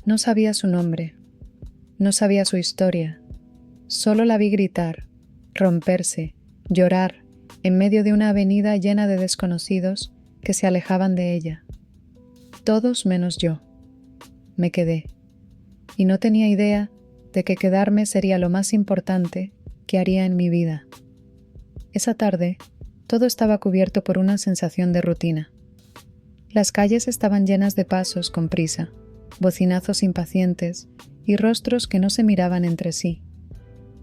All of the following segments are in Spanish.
No sabía su nombre, no sabía su historia. Solo la vi gritar, romperse, llorar, en medio de una avenida llena de desconocidos que se alejaban de ella. Todos menos yo. Me quedé. Y no tenía idea de que quedarme sería lo más importante que haría en mi vida. Esa tarde, todo estaba cubierto por una sensación de rutina. Las calles estaban llenas de pasos con prisa, bocinazos impacientes y rostros que no se miraban entre sí.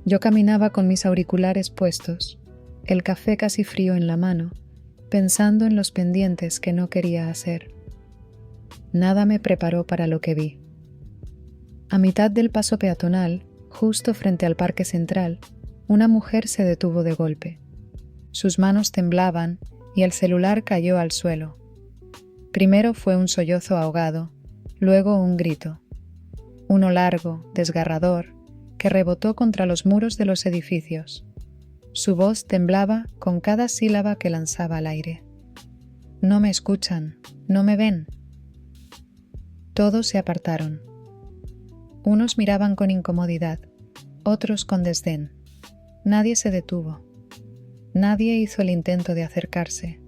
Yo caminaba con mis auriculares puestos, el café casi frío en la mano, pensando en los pendientes que no quería hacer. Nada me preparó para lo que vi. A mitad del paso peatonal, justo frente al Parque Central, una mujer se detuvo de golpe. Sus manos temblaban y el celular cayó al suelo. Primero fue un sollozo ahogado, luego un grito. Uno largo, desgarrador, que rebotó contra los muros de los edificios. Su voz temblaba con cada sílaba que lanzaba al aire. No me escuchan, no me ven. Todos se apartaron. Unos miraban con incomodidad, otros con desdén. Nadie se detuvo. Nadie hizo el intento de acercarse.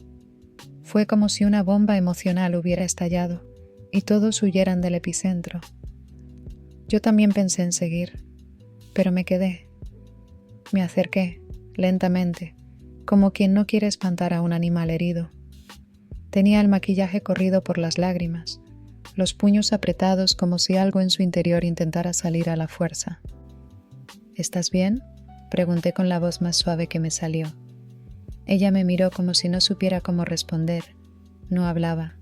Fue como si una bomba emocional hubiera estallado y todos huyeran del epicentro. Yo también pensé en seguir, pero me quedé. Me acerqué, lentamente, como quien no quiere espantar a un animal herido. Tenía el maquillaje corrido por las lágrimas, los puños apretados como si algo en su interior intentara salir a la fuerza. ¿Estás bien?, pregunté con la voz más suave que me salió. Ella me miró como si no supiera cómo responder. No hablaba.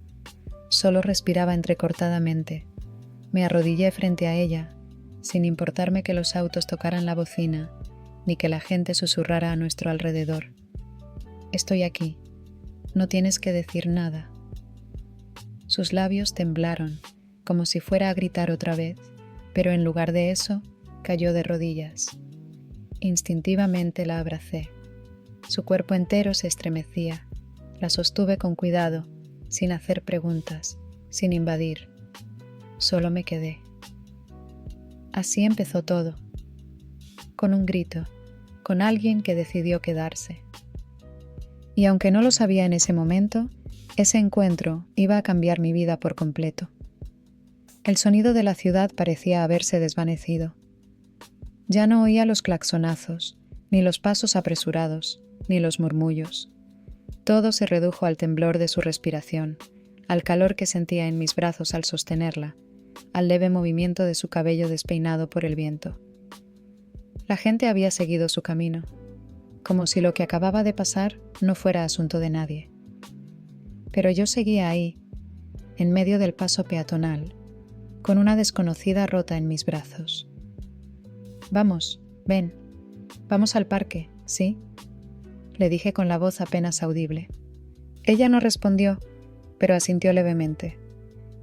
Solo respiraba entrecortadamente. Me arrodillé frente a ella, sin importarme que los autos tocaran la bocina, ni que la gente susurrara a nuestro alrededor. Estoy aquí. No tienes que decir nada. Sus labios temblaron, como si fuera a gritar otra vez, pero en lugar de eso, cayó de rodillas. Instintivamente la abracé. Su cuerpo entero se estremecía. La sostuve con cuidado, sin hacer preguntas, sin invadir. Solo me quedé. Así empezó todo. Con un grito, con alguien que decidió quedarse. Y aunque no lo sabía en ese momento, ese encuentro iba a cambiar mi vida por completo. El sonido de la ciudad parecía haberse desvanecido. Ya no oía los claxonazos, ni los pasos apresurados, ni los murmullos. Todo se redujo al temblor de su respiración, al calor que sentía en mis brazos al sostenerla, al leve movimiento de su cabello despeinado por el viento. La gente había seguido su camino, como si lo que acababa de pasar no fuera asunto de nadie. Pero yo seguía ahí, en medio del paso peatonal, con una desconocida rota en mis brazos. Vamos, ven, vamos al parque, ¿sí?, le dije con la voz apenas audible. Ella no respondió, pero asintió levemente.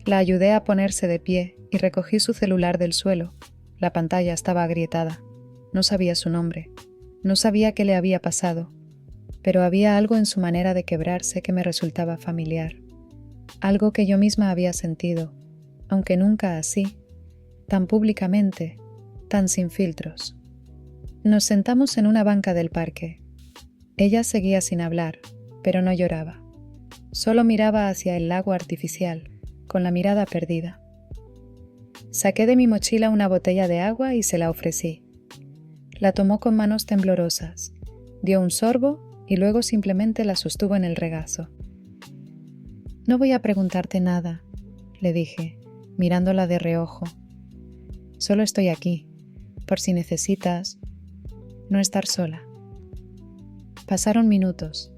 La ayudé a ponerse de pie y recogí su celular del suelo. La pantalla estaba agrietada. No sabía su nombre. No sabía qué le había pasado. Pero había algo en su manera de quebrarse que me resultaba familiar. Algo que yo misma había sentido, aunque nunca así, tan públicamente, tan sin filtros. Nos sentamos en una banca del parque. Ella seguía sin hablar, pero no lloraba. Solo miraba hacia el lago artificial, con la mirada perdida. Saqué de mi mochila una botella de agua y se la ofrecí. La tomó con manos temblorosas, dio un sorbo y luego simplemente la sostuvo en el regazo. No voy a preguntarte nada, le dije, mirándola de reojo. Solo estoy aquí, por si necesitas no estar sola. Pasaron minutos,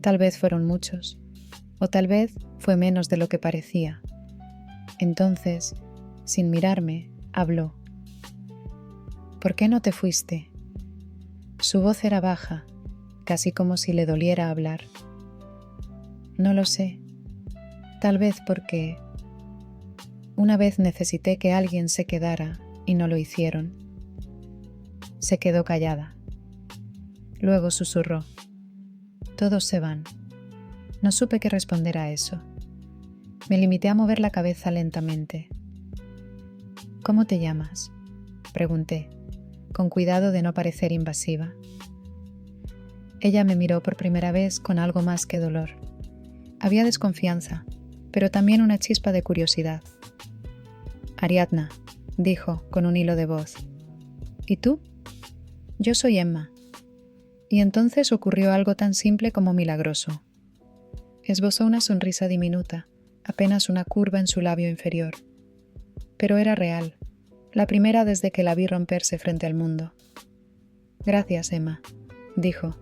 tal vez fueron muchos, o tal vez fue menos de lo que parecía. Entonces, sin mirarme, habló. ¿Por qué no te fuiste? Su voz era baja, casi como si le doliera hablar. No lo sé, tal vez porque una vez necesité que alguien se quedara y no lo hicieron. Se quedó callada. Luego susurró. Todos se van. No supe qué responder a eso. Me limité a mover la cabeza lentamente. ¿Cómo te llamas?, pregunté, con cuidado de no parecer invasiva. Ella me miró por primera vez con algo más que dolor. Había desconfianza, pero también una chispa de curiosidad. Ariadna, dijo con un hilo de voz. ¿Y tú? Yo soy Emma. Y entonces ocurrió algo tan simple como milagroso. Esbozó una sonrisa diminuta, apenas una curva en su labio inferior. Pero era real, la primera desde que la vi romperse frente al mundo. Gracias, Emma, dijo,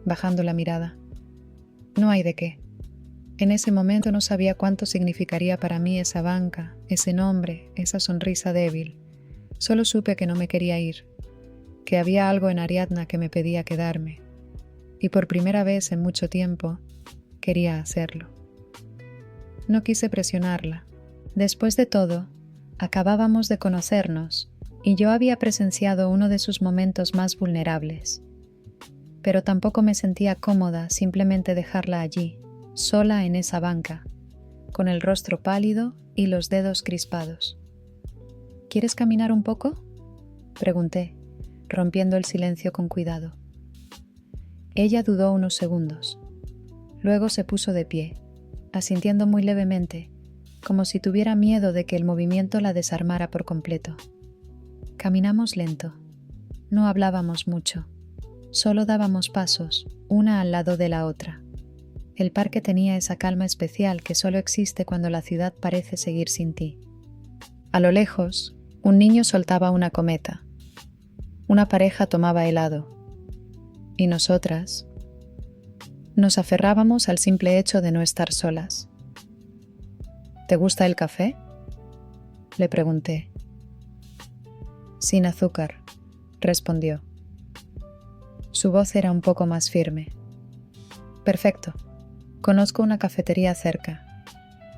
bajando la mirada. No hay de qué. En ese momento no sabía cuánto significaría para mí esa banca, ese nombre, esa sonrisa débil. Solo supe que no me quería ir, que había algo en Ariadna que me pedía quedarme. Y por primera vez en mucho tiempo, quería hacerlo. No quise presionarla. Después de todo, acabábamos de conocernos y yo había presenciado uno de sus momentos más vulnerables. Pero tampoco me sentía cómoda simplemente dejarla allí, sola en esa banca, con el rostro pálido y los dedos crispados. ¿Quieres caminar un poco?, pregunté, rompiendo el silencio con cuidado. Ella dudó unos segundos. Luego se puso de pie, asintiendo muy levemente, como si tuviera miedo de que el movimiento la desarmara por completo. Caminamos lento. No hablábamos mucho. Solo dábamos pasos, una al lado de la otra. El parque tenía esa calma especial que solo existe cuando la ciudad parece seguir sin ti. A lo lejos, un niño soltaba una cometa. Una pareja tomaba helado. Y nosotras nos aferrábamos al simple hecho de no estar solas. ¿Te gusta el café?, le pregunté. Sin azúcar, respondió. Su voz era un poco más firme. Perfecto. Conozco una cafetería cerca.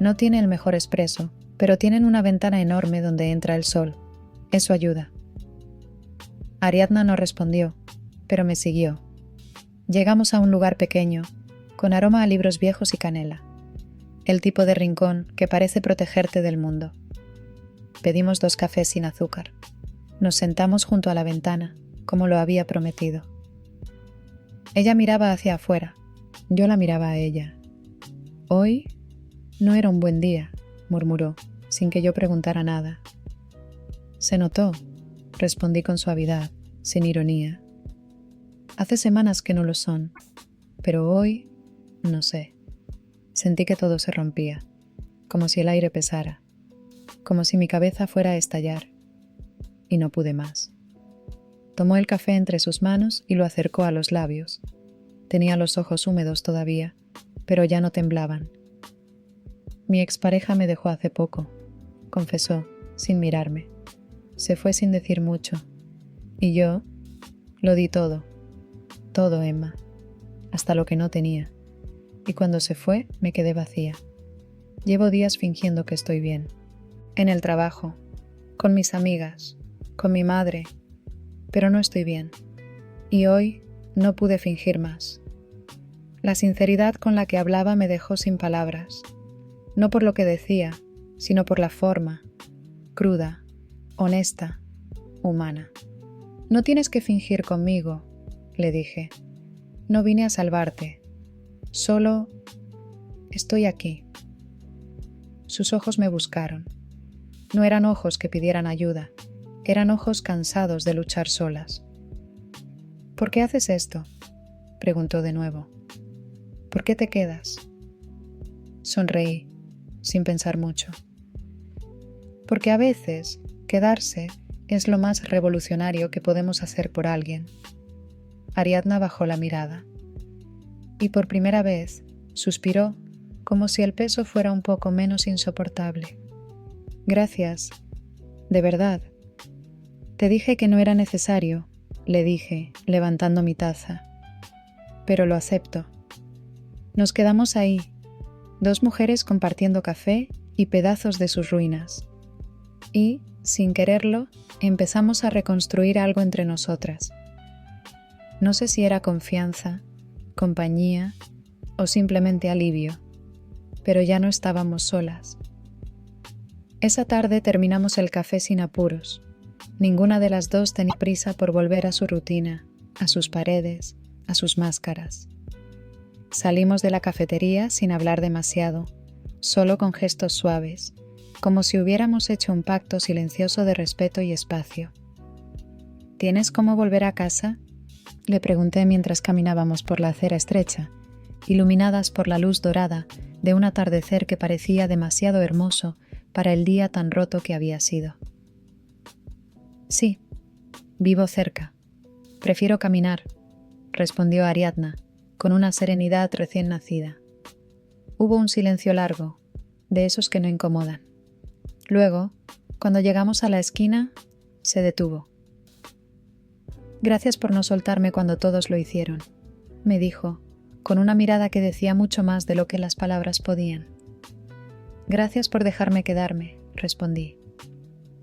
No tiene el mejor espresso, pero tienen una ventana enorme donde entra el sol. Eso ayuda. Ariadna no respondió, pero me siguió. Llegamos a un lugar pequeño, con aroma a libros viejos y canela. El tipo de rincón que parece protegerte del mundo. Pedimos 2 cafés sin azúcar. Nos sentamos junto a la ventana, como lo había prometido. Ella miraba hacia afuera. Yo la miraba a ella. Hoy no era un buen día, murmuró, sin que yo preguntara nada. Se notó, respondí con suavidad, sin ironía. Hace semanas que no lo son, pero hoy, no sé. Sentí que todo se rompía, como si el aire pesara, como si mi cabeza fuera a estallar, y no pude más. Tomó el café entre sus manos y lo acercó a los labios. Tenía los ojos húmedos todavía, pero ya no temblaban. Mi expareja me dejó hace poco, confesó, sin mirarme. Se fue sin decir mucho. Y yo lo di todo, Emma, hasta lo que no tenía. Y cuando se fue, me quedé vacía. Llevo días fingiendo que estoy bien. En el trabajo, con mis amigas, con mi madre, pero no estoy bien. Y hoy no pude fingir más. La sinceridad con la que hablaba me dejó sin palabras, no por lo que decía, sino por la forma, cruda, honesta, humana. No tienes que fingir conmigo, le dije. No vine a salvarte, solo estoy aquí. Sus ojos me buscaron. No eran ojos que pidieran ayuda, eran ojos cansados de luchar solas. ¿Por qué haces esto?, preguntó de nuevo. ¿Por qué te quedas? Sonreí, sin pensar mucho. Porque a veces, quedarse es lo más revolucionario que podemos hacer por alguien. Ariadna bajó la mirada. Y por primera vez, suspiró, como si el peso fuera un poco menos insoportable. Gracias. De verdad. Te dije que no era necesario, le dije, levantando mi taza. Pero lo acepto. Nos quedamos ahí, 2 mujeres compartiendo café y pedazos de sus ruinas. Y, sin quererlo, empezamos a reconstruir algo entre nosotras. No sé si era confianza, compañía o simplemente alivio, pero ya no estábamos solas. Esa tarde terminamos el café sin apuros. Ninguna de las dos tenía prisa por volver a su rutina, a sus paredes, a sus máscaras. Salimos de la cafetería sin hablar demasiado, solo con gestos suaves, como si hubiéramos hecho un pacto silencioso de respeto y espacio. ¿Tienes cómo volver a casa?, le pregunté mientras caminábamos por la acera estrecha, iluminadas por la luz dorada de un atardecer que parecía demasiado hermoso para el día tan roto que había sido. Sí, vivo cerca. Prefiero caminar, respondió Ariadna, con una serenidad recién nacida. Hubo un silencio largo, de esos que no incomodan. Luego, cuando llegamos a la esquina, se detuvo. Gracias por no soltarme cuando todos lo hicieron, me dijo, con una mirada que decía mucho más de lo que las palabras podían. Gracias por dejarme quedarme, respondí.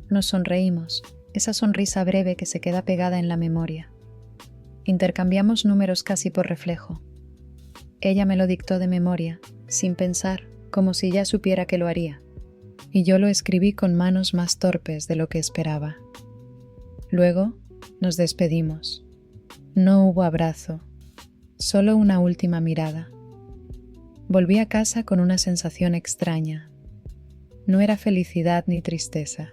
Nos sonreímos, esa sonrisa breve que se queda pegada en la memoria. Intercambiamos números casi por reflejo. Ella me lo dictó de memoria, sin pensar, como si ya supiera que lo haría, y yo lo escribí con manos más torpes de lo que esperaba. Luego nos despedimos. No hubo abrazo, solo una última mirada. Volví a casa con una sensación extraña. No era felicidad ni tristeza.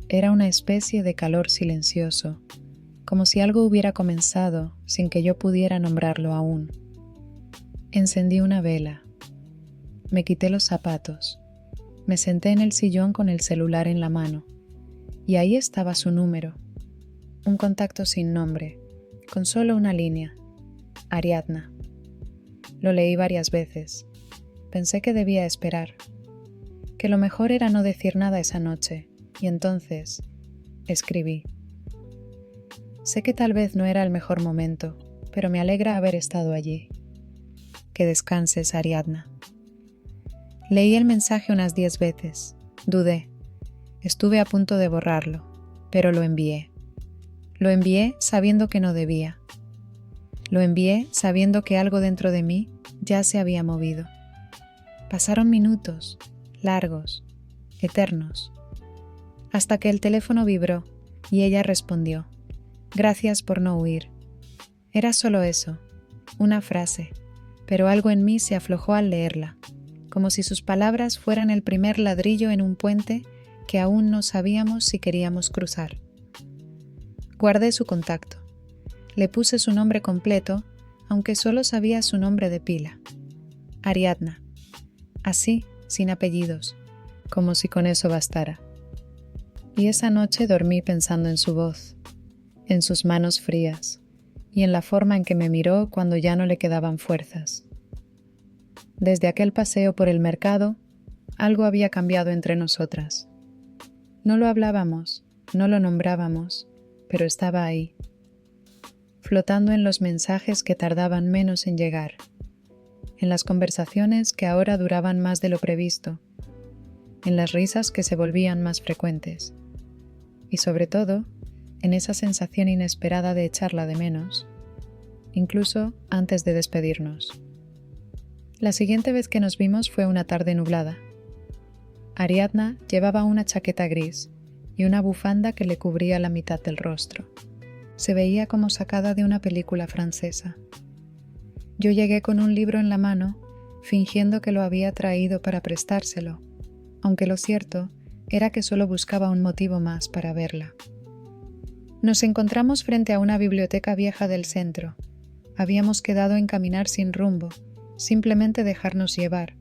Era una especie de calor silencioso, como si algo hubiera comenzado sin que yo pudiera nombrarlo aún. Encendí una vela. Me quité los zapatos. Me senté en el sillón con el celular en la mano. Y ahí estaba su número. Un contacto sin nombre, con solo una línea. Ariadna. Lo leí varias veces. Pensé que debía esperar. Que lo mejor era no decir nada esa noche. Y entonces, escribí. Sé que tal vez no era el mejor momento, pero me alegra haber estado allí. Que descanses, Ariadna. Leí el mensaje unas 10 veces. Dudé. Estuve a punto de borrarlo, pero lo envié. Lo envié sabiendo que no debía. Lo envié sabiendo que algo dentro de mí ya se había movido. Pasaron minutos, largos, eternos, hasta que el teléfono vibró y ella respondió. Gracias por no huir. Era solo eso, una frase, pero algo en mí se aflojó al leerla, como si sus palabras fueran el primer ladrillo en un puente que aún no sabíamos si queríamos cruzar. Guardé su contacto. Le puse su nombre completo, aunque solo sabía su nombre de pila. Ariadna. Así, sin apellidos, como si con eso bastara. Y esa noche dormí pensando en su voz, en sus manos frías, y en la forma en que me miró cuando ya no le quedaban fuerzas. Desde aquel paseo por el mercado, algo había cambiado entre nosotras. No lo hablábamos, no lo nombrábamos, pero estaba ahí, flotando en los mensajes que tardaban menos en llegar, en las conversaciones que ahora duraban más de lo previsto, en las risas que se volvían más frecuentes, y sobre todo, en esa sensación inesperada de echarla de menos, incluso antes de despedirnos. La siguiente vez que nos vimos fue una tarde nublada. Ariadna llevaba una chaqueta gris y una bufanda que le cubría la mitad del rostro. Se veía como sacada de una película francesa. Yo llegué con un libro en la mano, fingiendo que lo había traído para prestárselo, aunque lo cierto era que solo buscaba un motivo más para verla. Nos encontramos frente a una biblioteca vieja del centro. Habíamos quedado en caminar sin rumbo, simplemente dejarnos llevar,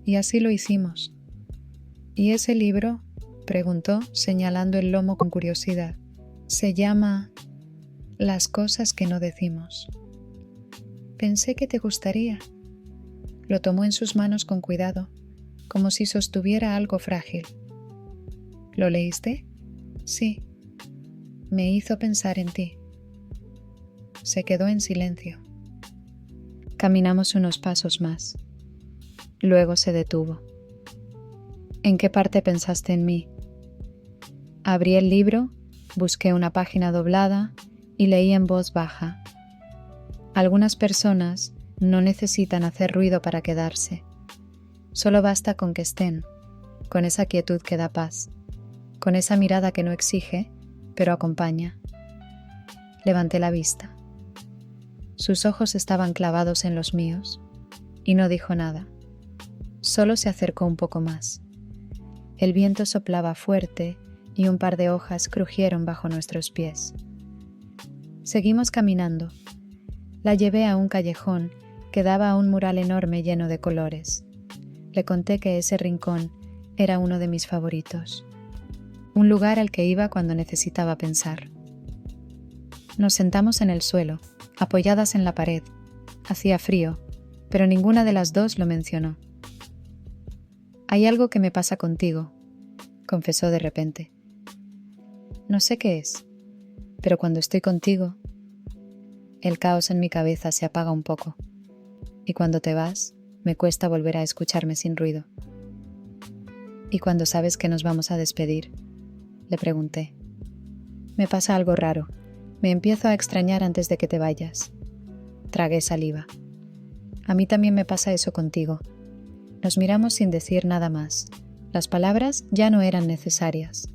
y así lo hicimos. ¿Y ese libro?, preguntó, señalando el lomo con curiosidad. Se llama Las cosas que no decimos. Pensé que te gustaría. Lo tomó en sus manos con cuidado, como si sostuviera algo frágil. ¿Lo leíste? Sí. Me hizo pensar en ti. Se quedó en silencio. Caminamos unos pasos más. Luego se detuvo. ¿En qué parte pensaste en mí? Abrí el libro, busqué una página doblada y leí en voz baja. Algunas personas no necesitan hacer ruido para quedarse. Solo basta con que estén, con esa quietud que da paz, con esa mirada que no exige, pero acompaña. Levanté la vista. Sus ojos estaban clavados en los míos, y no dijo nada. Solo se acercó un poco más. El viento soplaba fuerte y un par de hojas crujieron bajo nuestros pies. Seguimos caminando. La llevé a un callejón que daba a un mural enorme lleno de colores. Le conté que ese rincón era uno de mis favoritos. Un lugar al que iba cuando necesitaba pensar. Nos sentamos en el suelo, apoyadas en la pared. Hacía frío, pero ninguna de las dos lo mencionó. «Hay algo que me pasa contigo», confesó de repente. «No sé qué es, pero cuando estoy contigo, el caos en mi cabeza se apaga un poco, y cuando te vas, me cuesta volver a escucharme sin ruido». «¿Y cuando sabes que nos vamos a despedir?», le pregunté. «Me pasa algo raro. Me empiezo a extrañar antes de que te vayas». Tragué saliva. «A mí también me pasa eso contigo». Nos miramos sin decir nada más. Las palabras ya no eran necesarias.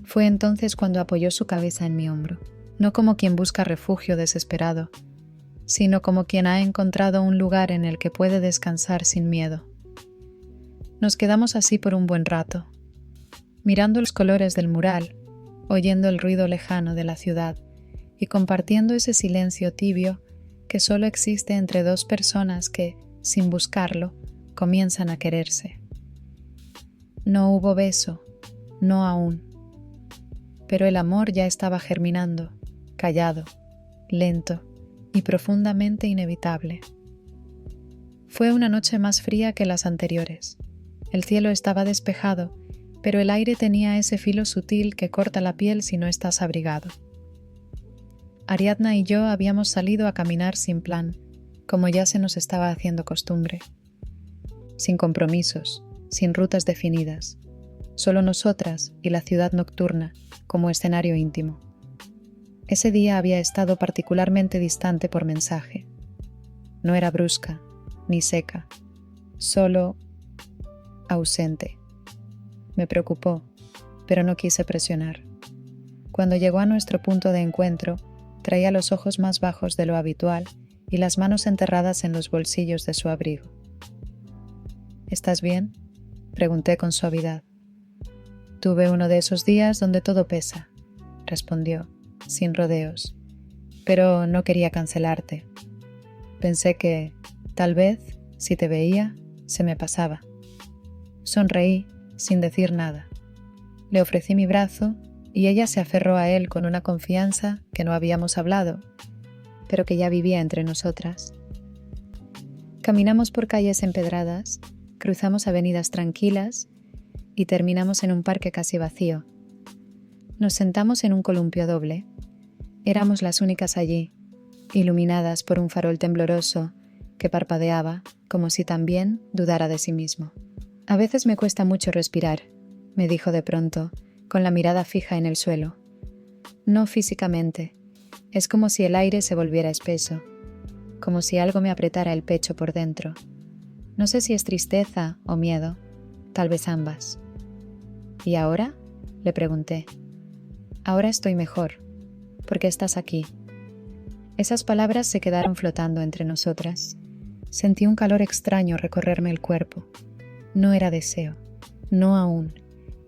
Fue entonces cuando apoyó su cabeza en mi hombro, no como quien busca refugio desesperado, sino como quien ha encontrado un lugar en el que puede descansar sin miedo. Nos quedamos así por un buen rato, mirando los colores del mural, oyendo el ruido lejano de la ciudad y compartiendo ese silencio tibio que solo existe entre dos personas que, sin buscarlo, comienzan a quererse. No hubo beso, no aún, pero el amor ya estaba germinando, callado, lento y profundamente inevitable. Fue una noche más fría que las anteriores. El cielo estaba despejado, pero el aire tenía ese filo sutil que corta la piel si no estás abrigado. Ariadna y yo habíamos salido a caminar sin plan, como ya se nos estaba haciendo costumbre. Sin compromisos, sin rutas definidas, solo nosotras y la ciudad nocturna como escenario íntimo. Ese día había estado particularmente distante por mensaje. No era brusca, ni seca, solo ausente. Me preocupó, pero no quise presionar. Cuando llegó a nuestro punto de encuentro, traía los ojos más bajos de lo habitual y las manos enterradas en los bolsillos de su abrigo. «¿Estás bien?», pregunté con suavidad. «Tuve uno de esos días donde todo pesa», respondió, sin rodeos, «pero no quería cancelarte. Pensé que, tal vez, si te veía, se me pasaba». Sonreí, sin decir nada. Le ofrecí mi brazo y ella se aferró a él con una confianza que no habíamos hablado, pero que ya vivía entre nosotras. Caminamos por calles empedradas, cruzamos avenidas tranquilas y terminamos en un parque casi vacío. Nos sentamos en un columpio doble. Éramos las únicas allí, iluminadas por un farol tembloroso que parpadeaba como si también dudara de sí mismo. «A veces me cuesta mucho respirar», me dijo de pronto, con la mirada fija en el suelo. «No físicamente. Es como si el aire se volviera espeso, como si algo me apretara el pecho por dentro. No sé si es tristeza o miedo, tal vez ambas». «¿Y ahora?», le pregunté. «Ahora estoy mejor, porque estás aquí». Esas palabras se quedaron flotando entre nosotras. Sentí un calor extraño recorrerme el cuerpo. No era deseo, no aún.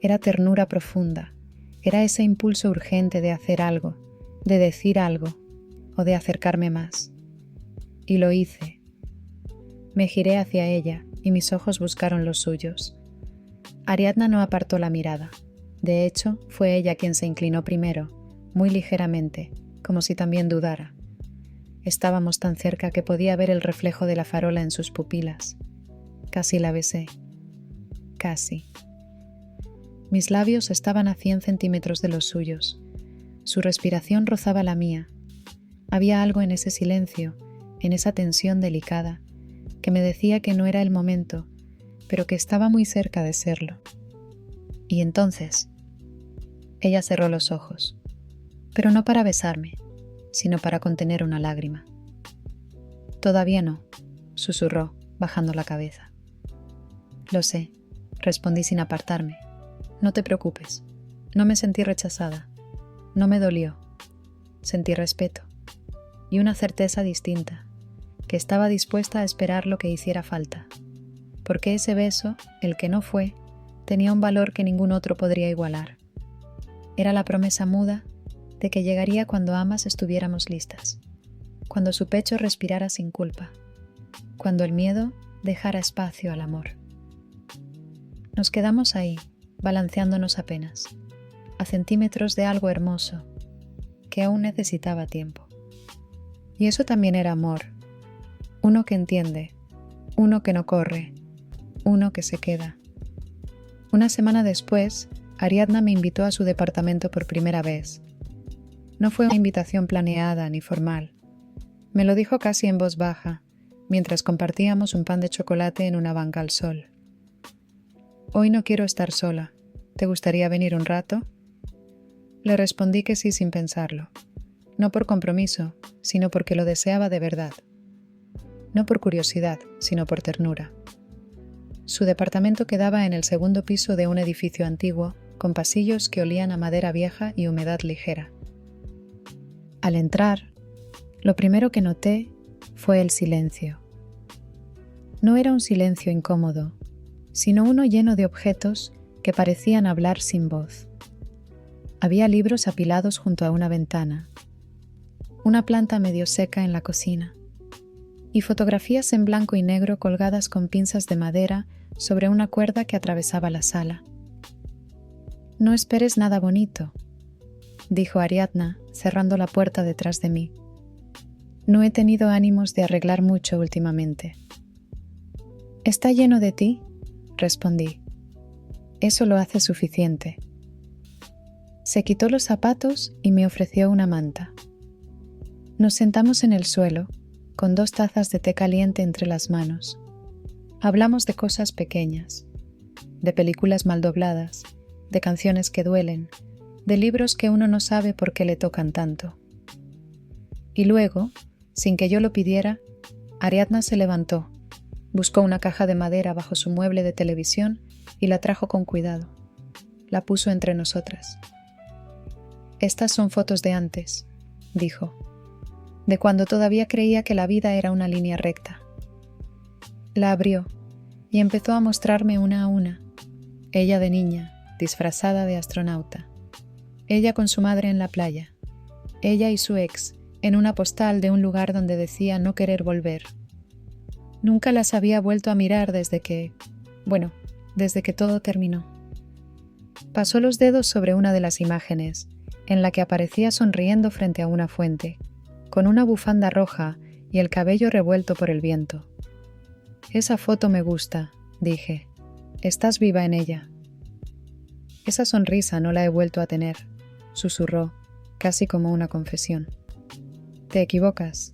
Era ternura profunda. Era ese impulso urgente de hacer algo, de decir algo, o de acercarme más. Y lo hice. Me giré hacia ella y mis ojos buscaron los suyos. Ariadna no apartó la mirada. De hecho, fue ella quien se inclinó primero, muy ligeramente, como si también dudara. Estábamos tan cerca que podía ver el reflejo de la farola en sus pupilas. Casi la besé. Casi. Mis labios estaban a 100 centímetros de los suyos. Su respiración rozaba la mía. Había algo en ese silencio, en esa tensión delicada, que me decía que no era el momento, pero que estaba muy cerca de serlo. Y entonces, ella cerró los ojos, pero no para besarme, sino para contener una lágrima. «Todavía no», susurró, bajando la cabeza. «Lo sé, respondí sin apartarme. No te preocupes. No me sentí rechazada. No me dolió. Sentí respeto. Y una certeza distinta, que estaba dispuesta a esperar lo que hiciera falta. Porque ese beso, el que no fue, tenía un valor que ningún otro podría igualar. Era la promesa muda de que llegaría cuando ambas estuviéramos listas, cuando su pecho respirara sin culpa, cuando el miedo dejara espacio al amor. Nos quedamos ahí, balanceándonos apenas, a centímetros de algo hermoso, que aún necesitaba tiempo. Y eso también era amor, uno que entiende, uno que no corre, uno que se queda. Una semana después, Ariadna me invitó a su departamento por primera vez. No fue una invitación planeada ni formal. Me lo dijo casi en voz baja, mientras compartíamos un pan de chocolate en una banca al sol. Hoy no quiero estar sola. ¿Te gustaría venir un rato? Le respondí que sí sin pensarlo. No por compromiso, sino porque lo deseaba de verdad. No por curiosidad, sino por ternura. Su departamento quedaba en el segundo piso de un edificio antiguo, con pasillos que olían a madera vieja y humedad ligera. Al entrar, lo primero que noté fue el silencio. No era un silencio incómodo, sino uno lleno de objetos que parecían hablar sin voz. Había libros apilados junto a una ventana, una planta medio seca en la cocina, y fotografías en blanco y negro colgadas con pinzas de madera sobre una cuerda que atravesaba la sala. «No esperes nada bonito», dijo Ariadna, cerrando la puerta detrás de mí. «No he tenido ánimos de arreglar mucho últimamente». «¿Está lleno de ti?», respondí. «Eso lo hace suficiente». Se quitó los zapatos y me ofreció una manta. Nos sentamos en el suelo, con 2 tazas de té caliente entre las manos. Hablamos de cosas pequeñas, de películas mal dobladas, de canciones que duelen, de libros que uno no sabe por qué le tocan tanto. Y luego, sin que yo lo pidiera, Ariadna se levantó, buscó una caja de madera bajo su mueble de televisión y la trajo con cuidado. La puso entre nosotras. «Estas son fotos de antes», dijo, «de cuando todavía creía que la vida era una línea recta». La abrió y empezó a mostrarme una a una. Ella de niña, disfrazada de astronauta. Ella con su madre en la playa. Ella y su ex, en una postal de un lugar donde decía no querer volver. Nunca las había vuelto a mirar desde que todo terminó. Pasó los dedos sobre una de las imágenes, en la que aparecía sonriendo frente a una fuente, con una bufanda roja y el cabello revuelto por el viento. «Esa foto me gusta», dije. «Estás viva en ella». «Esa sonrisa no la he vuelto a tener», susurró, casi como una confesión. «Te equivocas»,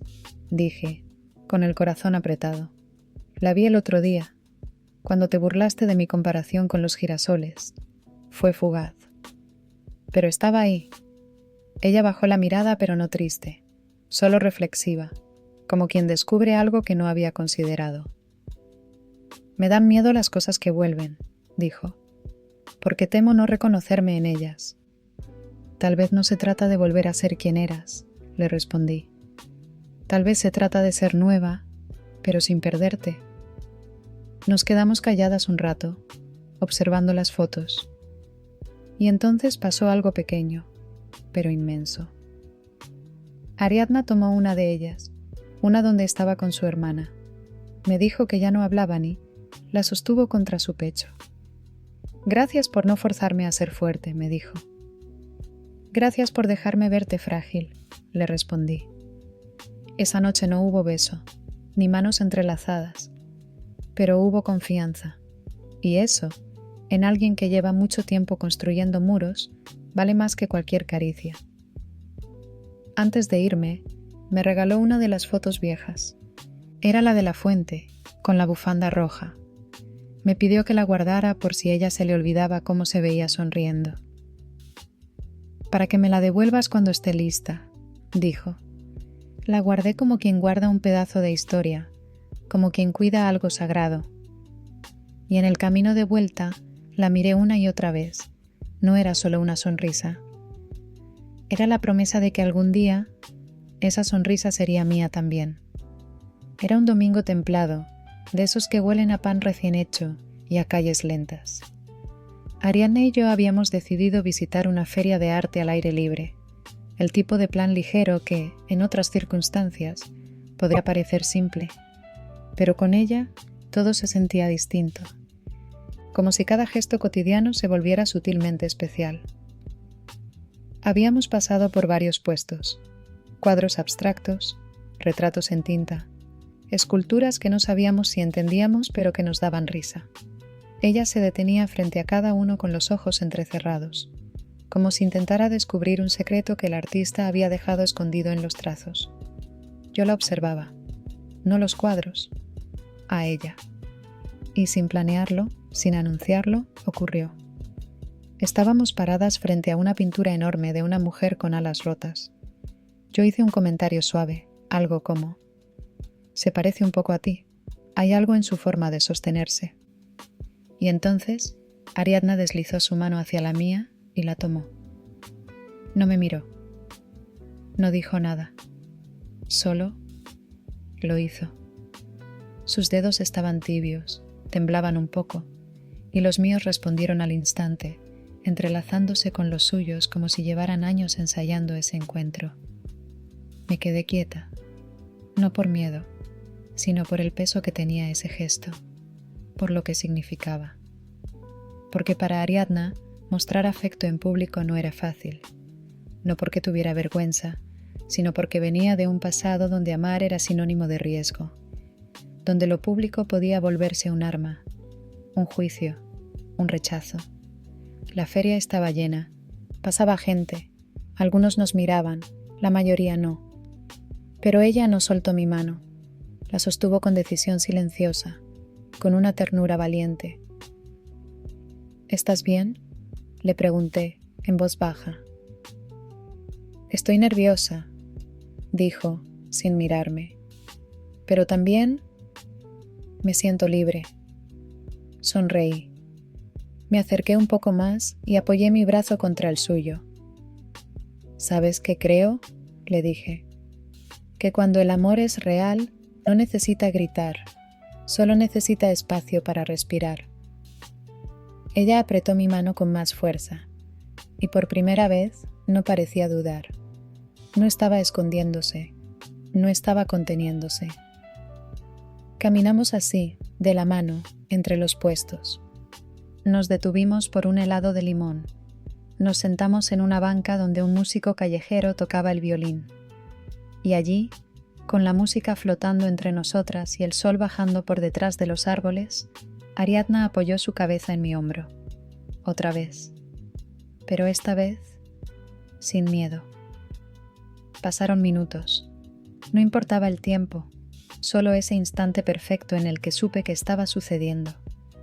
dije, con el corazón apretado. «La vi el otro día, cuando te burlaste de mi comparación con los girasoles. Fue fugaz. Pero estaba ahí». Ella bajó la mirada, pero no triste, solo reflexiva, como quien descubre algo que no había considerado. «Me dan miedo las cosas que vuelven», dijo, «porque temo no reconocerme en ellas». «Tal vez no se trata de volver a ser quien eras», le respondí. «Tal vez se trata de ser nueva, pero sin perderte». Nos quedamos calladas un rato, observando las fotos. Y entonces pasó algo pequeño, pero inmenso. Ariadna tomó una de ellas, una donde estaba con su hermana. Me dijo que ya no hablaba ni, la sostuvo contra su pecho. «Gracias por no forzarme a ser fuerte», me dijo. «Gracias por dejarme verte frágil», le respondí. Esa noche no hubo beso, ni manos entrelazadas, pero hubo confianza, y eso, en alguien que lleva mucho tiempo construyendo muros, vale más que cualquier caricia. Antes de irme, me regaló una de las fotos viejas. Era la de la fuente, con la bufanda roja. Me pidió que la guardara por si ella se le olvidaba cómo se veía sonriendo. «Para que me la devuelvas cuando esté lista», dijo. La guardé como quien guarda un pedazo de historia, como quien cuida algo sagrado. y en el camino de vuelta la miré una y otra vez. No era solo una sonrisa. Era la promesa de que algún día esa sonrisa sería mía también. Era un domingo templado, de esos que huelen a pan recién hecho y a calles lentas. Ariadna y yo habíamos decidido visitar una feria de arte al aire libre, el tipo de plan ligero que, en otras circunstancias, podría parecer simple, pero con ella todo se sentía distinto, como si cada gesto cotidiano se volviera sutilmente especial. Habíamos pasado por varios puestos, cuadros abstractos, retratos en tinta, esculturas que no sabíamos si entendíamos pero que nos daban risa. Ella se detenía frente a cada uno con los ojos entrecerrados, como si intentara descubrir un secreto que el artista había dejado escondido en los trazos. Yo la observaba, no los cuadros, a ella. Y sin planearlo, sin anunciarlo, ocurrió. Estábamos paradas frente a una pintura enorme de una mujer con alas rotas. Yo hice un comentario suave, algo como: «Se parece un poco a ti. Hay algo en su forma de sostenerse». Y entonces, Ariadna deslizó su mano hacia la mía y la tomó. No me miró. No dijo nada. Solo lo hizo. Sus dedos estaban tibios, temblaban un poco, y los míos respondieron al instante, entrelazándose con los suyos como si llevaran años ensayando ese encuentro. Me quedé quieta, no por miedo, sino por el peso que tenía ese gesto, por lo que significaba. Porque para Ariadna mostrar afecto en público no era fácil, no porque tuviera vergüenza, sino porque venía de un pasado donde amar era sinónimo de riesgo, donde lo público podía volverse un arma, un juicio, un rechazo. La feria estaba llena, pasaba gente, algunos nos miraban, la mayoría no. Pero ella no soltó mi mano, la sostuvo con decisión silenciosa, con una ternura valiente. ¿Estás bien?, le pregunté, en voz baja. Estoy nerviosa, dijo, sin mirarme, pero también me siento libre. Sonreí. Me acerqué un poco más y apoyé mi brazo contra el suyo. ¿Sabes qué creo?, le dije. Que cuando el amor es real, no necesita gritar, solo necesita espacio para respirar. Ella apretó mi mano con más fuerza, y por primera vez no parecía dudar. No estaba escondiéndose, no estaba conteniéndose. Caminamos así, de la mano, entre los puestos. Nos detuvimos por un helado de limón. Nos sentamos en una banca donde un músico callejero tocaba el violín. Y allí, con la música flotando entre nosotras y el sol bajando por detrás de los árboles, Ariadna apoyó su cabeza en mi hombro. Otra vez. Pero esta vez, sin miedo. Pasaron minutos. No importaba el tiempo, solo ese instante perfecto en el que supe que estaba sucediendo,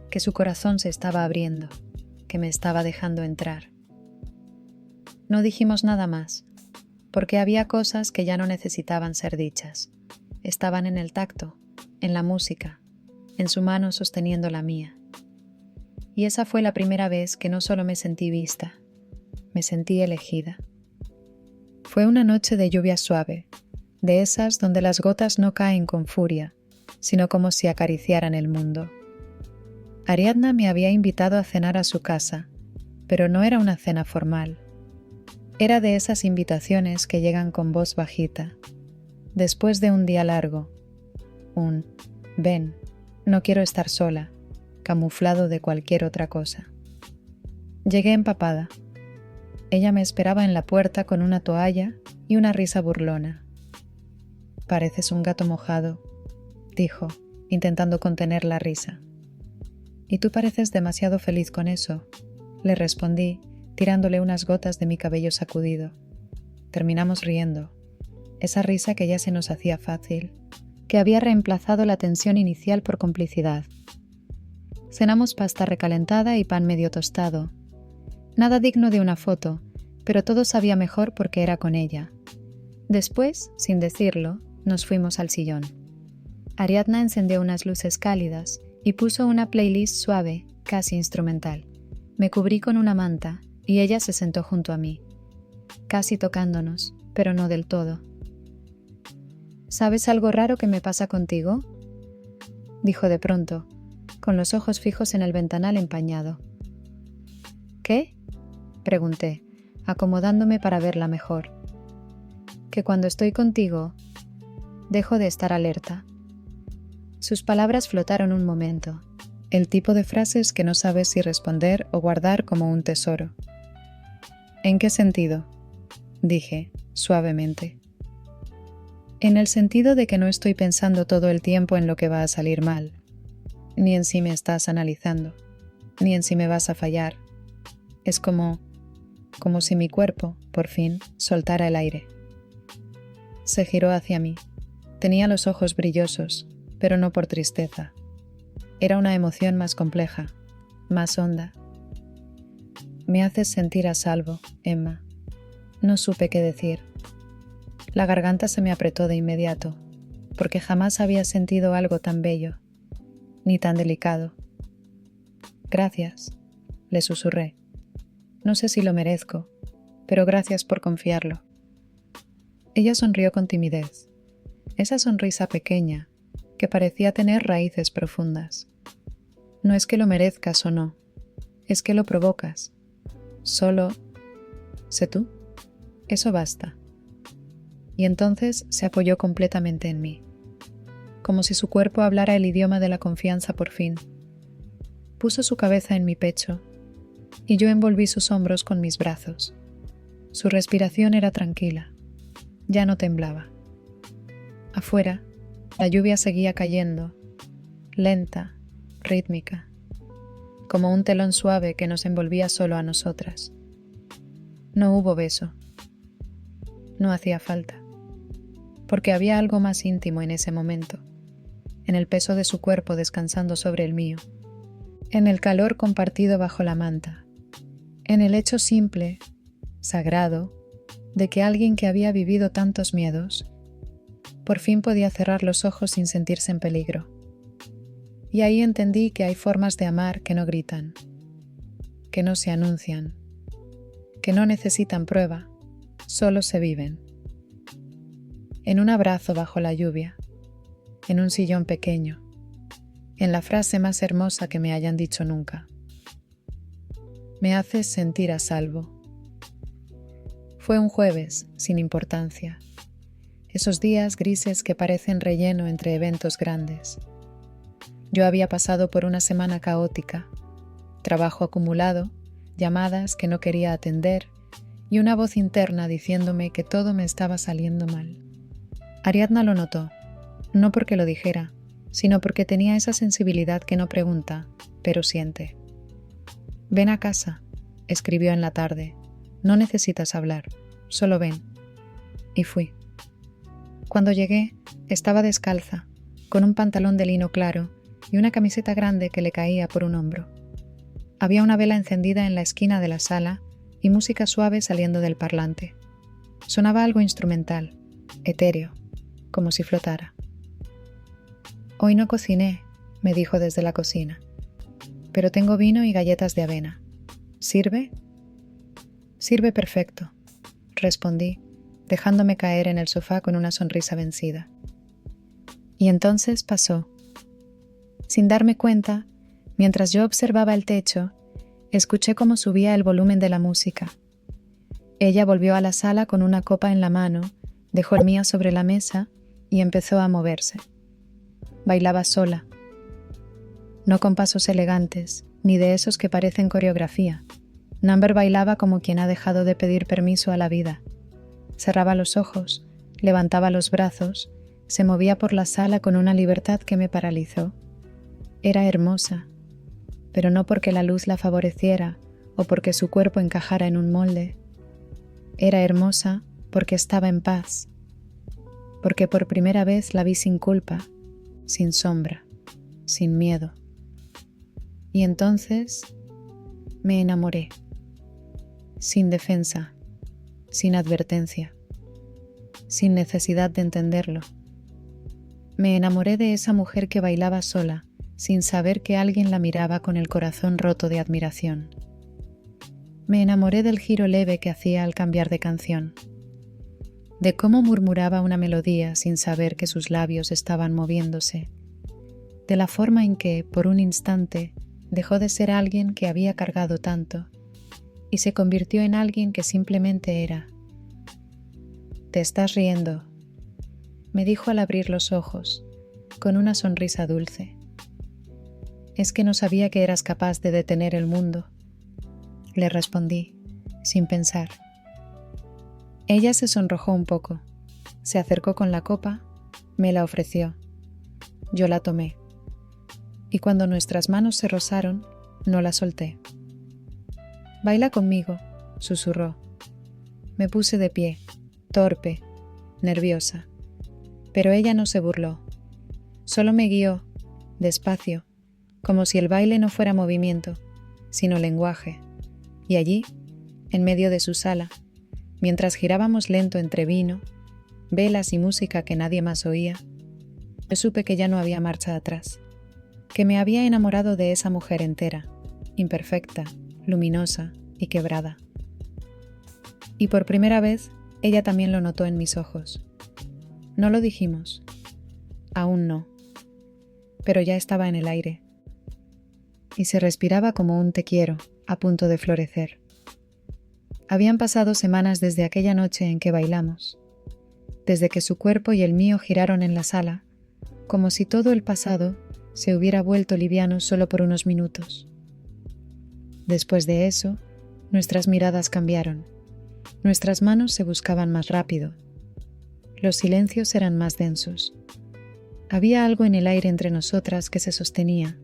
que su corazón se estaba abriendo, que me estaba dejando entrar. No dijimos nada más, porque había cosas que ya no necesitaban ser dichas. Estaban en el tacto, en la música, en su mano sosteniendo la mía. Y esa fue la primera vez que no solo me sentí vista, me sentí elegida. Fue una noche de lluvia suave, de esas donde las gotas no caen con furia, sino como si acariciaran el mundo. Ariadna me había invitado a cenar a su casa, pero no era una cena formal. Era de esas invitaciones que llegan con voz bajita, después de un día largo, un «ven, no quiero estar sola», camuflado de cualquier otra cosa. Llegué empapada. Ella me esperaba en la puerta con una toalla y una risa burlona. «Pareces un gato mojado», dijo, intentando contener la risa. «Y tú pareces demasiado feliz con eso», le respondí, tirándole unas gotas de mi cabello sacudido. Terminamos riendo, esa risa que ya se nos hacía fácil, que había reemplazado la tensión inicial por complicidad. Cenamos pasta recalentada y pan medio tostado. Nada digno de una foto, pero todo sabía mejor porque era con ella. Después, sin decirlo, nos fuimos al sillón. Ariadna encendió unas luces cálidas y puso una playlist suave, casi instrumental. Me cubrí con una manta y ella se sentó junto a mí, casi tocándonos, pero no del todo. ¿Sabes algo raro que me pasa contigo?, dijo de pronto, con los ojos fijos en el ventanal empañado. ¿Qué?, pregunté, acomodándome para verla mejor. Que cuando estoy contigo, dejo de estar alerta. Sus palabras flotaron un momento, el tipo de frases que no sabes si responder o guardar como un tesoro. ¿En qué sentido?, dije, suavemente. En el sentido de que no estoy pensando todo el tiempo en lo que va a salir mal, ni en si me estás analizando, ni en si me vas a fallar. Es como si mi cuerpo, por fin, soltara el aire. Se giró hacia mí. Tenía los ojos brillosos, pero no por tristeza. Era una emoción más compleja, más honda. Me haces sentir a salvo, Emma. No supe qué decir. La garganta se me apretó de inmediato, porque jamás había sentido algo tan bello, ni tan delicado. Gracias, le susurré. No sé si lo merezco, pero gracias por confiarlo. Ella sonrió con timidez, esa sonrisa pequeña que parecía tener raíces profundas. No es que lo merezcas o no, es que lo provocas. Solo, sé tú, eso basta. Y entonces se apoyó completamente en mí, como si su cuerpo hablara el idioma de la confianza por fin. Puso su cabeza en mi pecho y yo envolví sus hombros con mis brazos. Su respiración era tranquila, ya no temblaba. Afuera, la lluvia seguía cayendo, lenta, rítmica, como un telón suave que nos envolvía solo a nosotras. No hubo beso. No hacía falta, porque había algo más íntimo en ese momento, en el peso de su cuerpo descansando sobre el mío, en el calor compartido bajo la manta, en el hecho simple, sagrado, de que alguien que había vivido tantos miedos, por fin podía cerrar los ojos sin sentirse en peligro. Y ahí entendí que hay formas de amar que no gritan, que no se anuncian, que no necesitan prueba, solo se viven. En un abrazo bajo la lluvia, en un sillón pequeño, en la frase más hermosa que me hayan dicho nunca. Me haces sentir a salvo. Fue un jueves, sin importancia. Esos días grises que parecen relleno entre eventos grandes. Yo había pasado por una semana caótica, trabajo acumulado, llamadas que no quería atender y una voz interna diciéndome que todo me estaba saliendo mal. Ariadna lo notó, no porque lo dijera, sino porque tenía esa sensibilidad que no pregunta, pero siente. «Ven a casa», escribió en la tarde. «No necesitas hablar, solo ven». Y fui. Cuando llegué, estaba descalza, con un pantalón de lino claro y una camiseta grande que le caía por un hombro. Había una vela encendida en la esquina de la sala y música suave saliendo del parlante. Sonaba algo instrumental, etéreo, como si flotara. «Hoy no cociné», me dijo desde la cocina, «pero tengo vino y galletas de avena. ¿Sirve?» «Sirve perfecto», respondí, dejándome caer en el sofá con una sonrisa vencida. Y entonces pasó. Sin darme cuenta, mientras yo observaba el techo, escuché cómo subía el volumen de la música. Ella volvió a la sala con una copa en la mano, dejó el mío sobre la mesa y empezó a moverse. Bailaba sola. No con pasos elegantes, ni de esos que parecen coreografía. Number bailaba como quien ha dejado de pedir permiso a la vida. Cerraba los ojos, levantaba los brazos, se movía por la sala con una libertad que me paralizó. Era hermosa, pero no porque la luz la favoreciera o porque su cuerpo encajara en un molde. Era hermosa porque estaba en paz, porque por primera vez la vi sin culpa, sin sombra, sin miedo. Y entonces me enamoré, sin defensa, sin advertencia, sin necesidad de entenderlo. Me enamoré de esa mujer que bailaba sola, sin saber que alguien la miraba con el corazón roto de admiración. Me enamoré del giro leve que hacía al cambiar de canción, de cómo murmuraba una melodía sin saber que sus labios estaban moviéndose, de la forma en que, por un instante, dejó de ser alguien que había cargado tanto y se convirtió en alguien que simplemente era. «Te estás riendo», me dijo al abrir los ojos, con una sonrisa dulce. «Es que no sabía que eras capaz de detener el mundo», le respondí, sin pensar. Ella se sonrojó un poco, se acercó con la copa, me la ofreció. Yo la tomé. Y cuando nuestras manos se rozaron, no la solté. «Baila conmigo», susurró. Me puse de pie, torpe, nerviosa. Pero ella no se burló. Solo me guió, despacio, como si el baile no fuera movimiento, sino lenguaje. Y allí, en medio de su sala, mientras girábamos lento entre vino, velas y música que nadie más oía, yo supe que ya no había marcha atrás, que me había enamorado de esa mujer entera, imperfecta, luminosa y quebrada. Y por primera vez, ella también lo notó en mis ojos. No lo dijimos, aún no, pero ya estaba en el aire, y se respiraba como un te quiero, a punto de florecer. Habían pasado semanas desde aquella noche en que bailamos, desde que su cuerpo y el mío giraron en la sala, como si todo el pasado se hubiera vuelto liviano solo por unos minutos. Después de eso, nuestras miradas cambiaron, nuestras manos se buscaban más rápido, los silencios eran más densos. Había algo en el aire entre nosotras que se sostenía,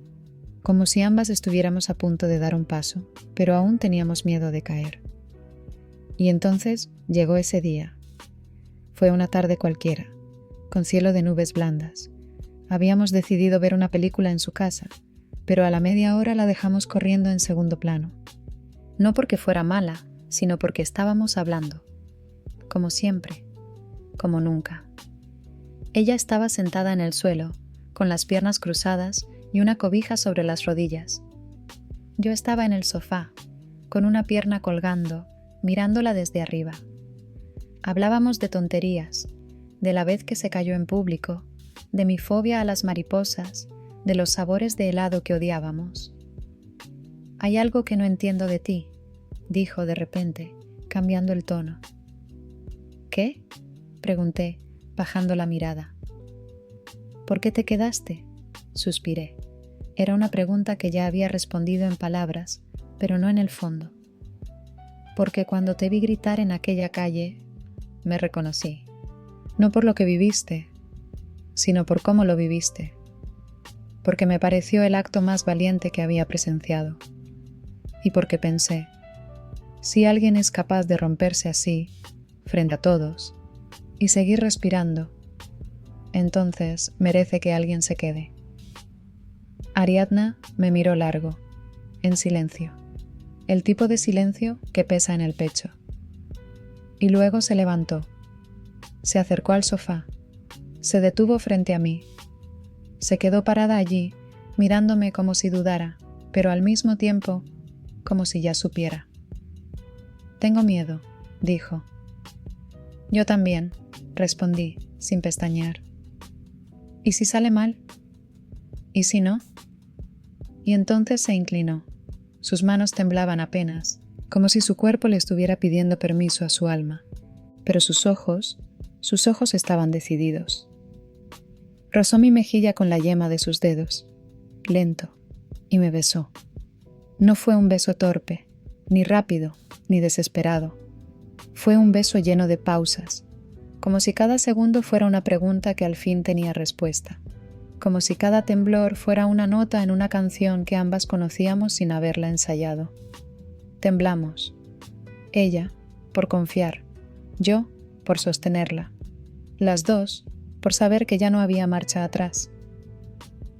como si ambas estuviéramos a punto de dar un paso, pero aún teníamos miedo de caer. Y entonces llegó ese día. Fue una tarde cualquiera, con cielo de nubes blandas. Habíamos decidido ver una película en su casa, pero a la media hora la dejamos corriendo en segundo plano. No porque fuera mala, sino porque estábamos hablando. Como siempre, como nunca. Ella estaba sentada en el suelo, con las piernas cruzadas y una cobija sobre las rodillas. Yo estaba en el sofá, con una pierna colgando, mirándola desde arriba. Hablábamos de tonterías, de la vez que se cayó en público, de mi fobia a las mariposas, de los sabores de helado que odiábamos. «Hay algo que no entiendo de ti», dijo de repente, cambiando el tono. «¿Qué?», pregunté, bajando la mirada. «¿Por qué te quedaste?», suspiré. Era una pregunta que ya había respondido en palabras, pero no en el fondo. «Porque cuando te vi gritar en aquella calle, me reconocí. No por lo que viviste, sino por cómo lo viviste. Porque me pareció el acto más valiente que había presenciado. Y porque pensé, si alguien es capaz de romperse así, frente a todos, y seguir respirando, entonces merece que alguien se quede». Ariadna me miró largo, en silencio, el tipo de silencio que pesa en el pecho. Y luego se levantó, se acercó al sofá, se detuvo frente a mí, se quedó parada allí, mirándome como si dudara, pero al mismo tiempo como si ya supiera. «Tengo miedo», dijo. «Yo también», respondí, sin pestañear. «¿Y si sale mal? ¿Y si no?». Y entonces se inclinó. Sus manos temblaban apenas, como si su cuerpo le estuviera pidiendo permiso a su alma, pero sus ojos estaban decididos. Rozó mi mejilla con la yema de sus dedos, lento, y me besó. No fue un beso torpe, ni rápido, ni desesperado. Fue un beso lleno de pausas, como si cada segundo fuera una pregunta que al fin tenía respuesta, como si cada temblor fuera una nota en una canción que ambas conocíamos sin haberla ensayado. Temblamos. Ella, por confiar, yo, por sostenerla. Las dos, por saber que ya no había marcha atrás.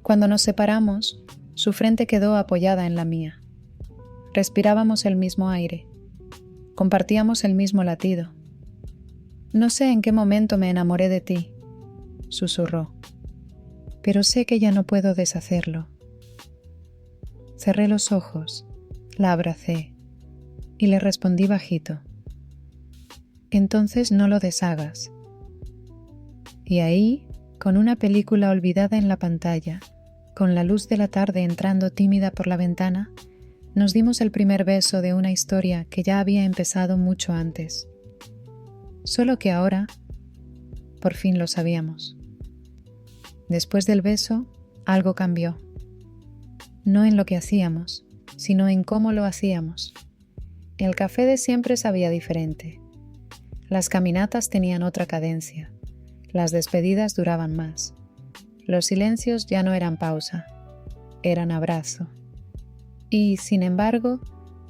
Cuando nos separamos, su frente quedó apoyada en la mía. Respirábamos el mismo aire. Compartíamos el mismo latido. «No sé en qué momento me enamoré de ti», susurró. «Pero sé que ya no puedo deshacerlo», Cerré los ojos, la abracé y le respondí bajito: «Entonces no lo deshagas». Y ahí, con una película olvidada en la pantalla, con la luz de la tarde entrando tímida por la ventana, nos dimos el primer beso de una historia que ya había empezado mucho antes. Solo que ahora, por fin lo sabíamos. Después del beso, algo cambió. No en lo que hacíamos, sino en cómo lo hacíamos. El café de siempre sabía diferente. Las caminatas tenían otra cadencia. Las despedidas duraban más. Los silencios ya no eran pausa, eran abrazo. Y, sin embargo,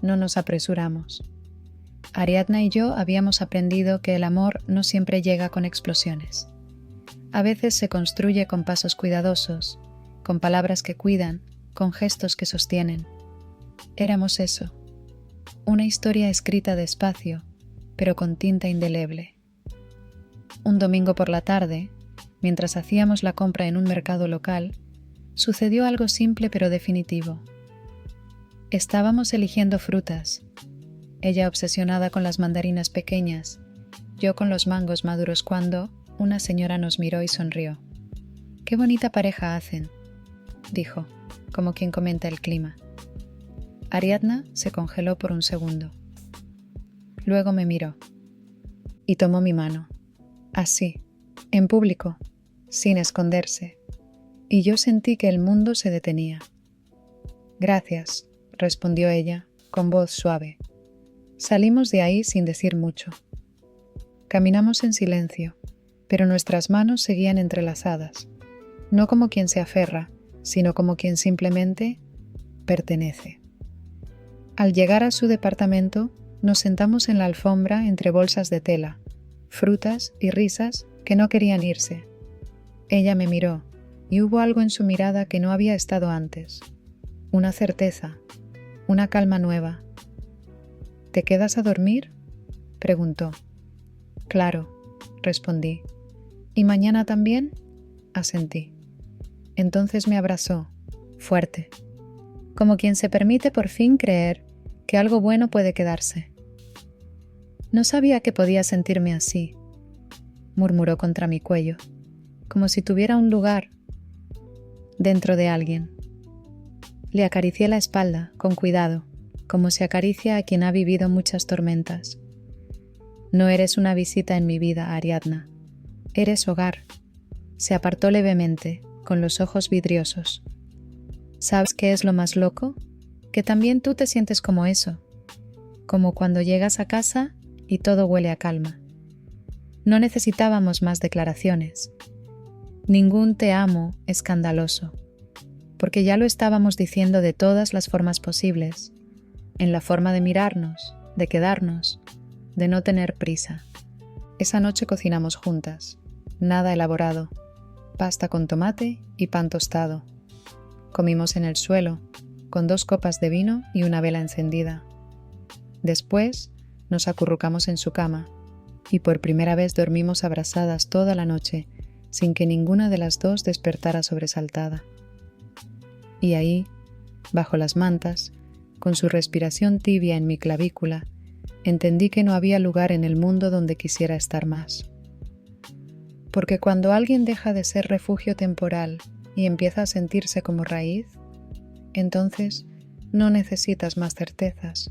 no nos apresuramos. Ariadna y yo habíamos aprendido que el amor no siempre llega con explosiones. A veces se construye con pasos cuidadosos, con palabras que cuidan, con gestos que sostienen. Éramos eso, una historia escrita despacio, pero con tinta indeleble. Un domingo por la tarde, mientras hacíamos la compra en un mercado local, sucedió algo simple pero definitivo. Estábamos eligiendo frutas, ella obsesionada con las mandarinas pequeñas, yo con los mangos maduros, cuando una señora nos miró y sonrió. «Qué bonita pareja hacen», dijo, como quien comenta el clima. Ariadna se congeló por un segundo. Luego me miró y tomó mi mano, así, en público, sin esconderse, y yo sentí que el mundo se detenía. «Gracias», respondió ella, con voz suave. Salimos de ahí sin decir mucho. Caminamos en silencio, pero nuestras manos seguían entrelazadas, no como quien se aferra, sino como quien simplemente pertenece. Al llegar a su departamento, nos sentamos en la alfombra entre bolsas de tela, frutas y risas que no querían irse. Ella me miró, y hubo algo en su mirada que no había estado antes. Una certeza, una calma nueva. «¿Te quedas a dormir?», preguntó. «Claro», respondí. «¿Y mañana también?», asentí. Entonces me abrazó, fuerte, como quien se permite por fin creer que algo bueno puede quedarse. «No sabía que podía sentirme así», murmuró contra mi cuello, como si tuviera un lugar dentro de alguien. Le acaricié la espalda, con cuidado, como se acaricia a quien ha vivido muchas tormentas. «No eres una visita en mi vida, Ariadna. Eres hogar». Se apartó levemente, con los ojos vidriosos. «¿Sabes qué es lo más loco? Que también tú te sientes como eso. Como cuando llegas a casa y todo huele a calma. No necesitábamos más declaraciones. Ningún te amo escandaloso. Porque ya lo estábamos diciendo de todas las formas posibles. En la forma de mirarnos, de quedarnos, de no tener prisa. Esa noche cocinamos juntas. Nada elaborado. Pasta con tomate y pan tostado. Comimos en el suelo, con 2 copas de vino y una vela encendida. Después nos acurrucamos en su cama y por primera vez dormimos abrazadas toda la noche, sin que ninguna de las dos despertara sobresaltada. Y ahí, bajo las mantas, con su respiración tibia en mi clavícula, entendí que no había lugar en el mundo donde quisiera estar más. Porque cuando alguien deja de ser refugio temporal y empieza a sentirse como raíz, entonces no necesitas más certezas.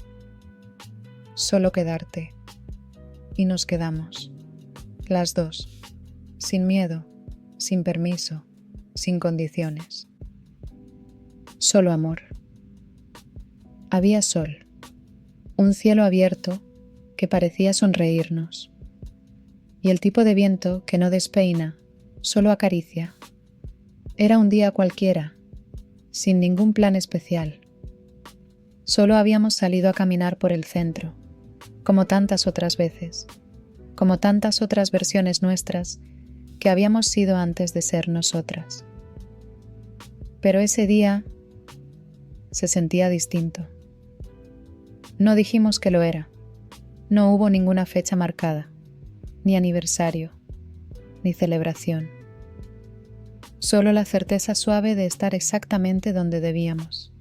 Solo quedarte. Y nos quedamos, las dos, sin miedo, sin permiso, sin condiciones. Solo amor. Había sol, un cielo abierto que parecía sonreírnos, y el tipo de viento que no despeina, solo acaricia. Era un día cualquiera, sin ningún plan especial. Solo habíamos salido a caminar por el centro, como tantas otras veces, como tantas otras versiones nuestras que habíamos sido antes de ser nosotras. Pero ese día se sentía distinto. No dijimos que lo era. No hubo ninguna fecha marcada, ni aniversario, ni celebración. Solo la certeza suave de estar exactamente donde debíamos.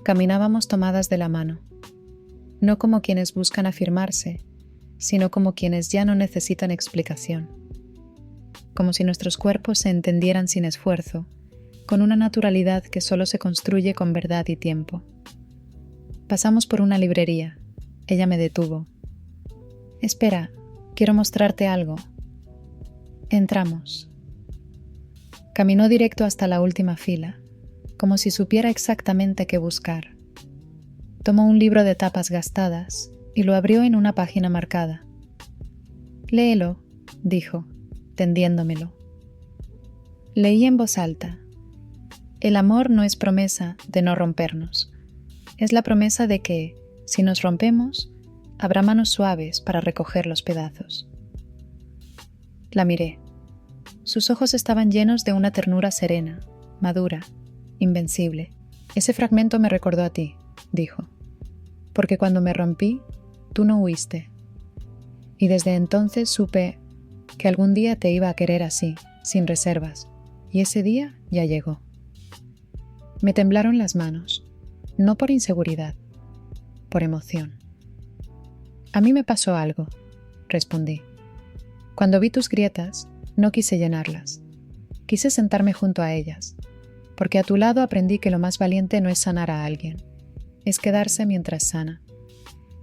Caminábamos tomadas de la mano, no como quienes buscan afirmarse, sino como quienes ya no necesitan explicación, como si nuestros cuerpos se entendieran sin esfuerzo, con una naturalidad que solo se construye con verdad y tiempo. Pasamos por una librería. Ella me detuvo. «Espera, quiero mostrarte algo». Entramos. Caminó directo hasta la última fila, como si supiera exactamente qué buscar. Tomó un libro de tapas gastadas y lo abrió en una página marcada. «Léelo», dijo, tendiéndomelo. Leí en voz alta. El amor no es promesa de no rompernos. Es la promesa de que, si nos rompemos, habrá manos suaves para recoger los pedazos. La miré. Sus ojos estaban llenos de una ternura serena, madura, invencible. «Ese fragmento me recordó a ti», dijo, «porque cuando me rompí, tú no huiste. Y desde entonces supe que algún día te iba a querer así, sin reservas, y ese día ya llegó». Me temblaron las manos, no por inseguridad, por emoción. «A mí me pasó algo», respondí. «Cuando vi tus grietas, no quise llenarlas. Quise sentarme junto a ellas, porque a tu lado aprendí que lo más valiente no es sanar a alguien, es quedarse mientras sana».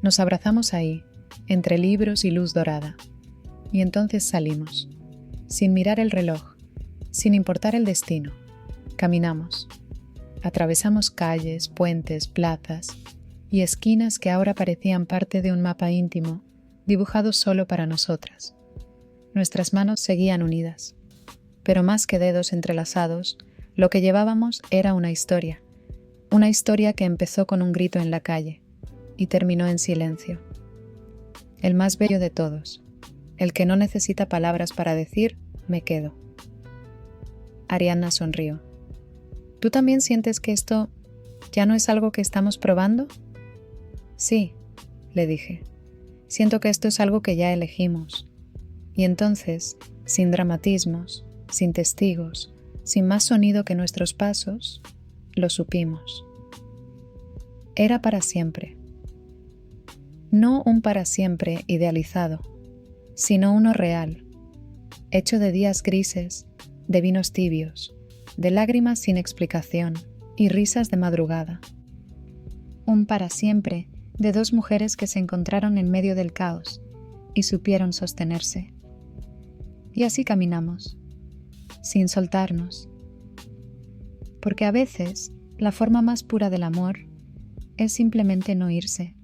Nos abrazamos ahí, entre libros y luz dorada, y entonces salimos, sin mirar el reloj, sin importar el destino. Caminamos. Atravesamos calles, puentes, plazas y esquinas que ahora parecían parte de un mapa íntimo, dibujado solo para nosotras. Nuestras manos seguían unidas, pero más que dedos entrelazados, lo que llevábamos era una historia que empezó con un grito en la calle y terminó en silencio. El más bello de todos, el que no necesita palabras para decir, me quedo. Ariadna sonrió. «¿Tú también sientes que esto ya no es algo que estamos probando?» «Sí», le dije. «Siento que esto es algo que ya elegimos». Y entonces, sin dramatismos, sin testigos, sin más sonido que nuestros pasos, lo supimos. Era para siempre. No un para siempre idealizado, sino uno real, hecho de días grises, de vinos tibios, de lágrimas sin explicación y risas de madrugada. Un para siempre de dos mujeres que se encontraron en medio del caos y supieron sostenerse. Y así caminamos, sin soltarnos. Porque a veces la forma más pura del amor es simplemente no irse.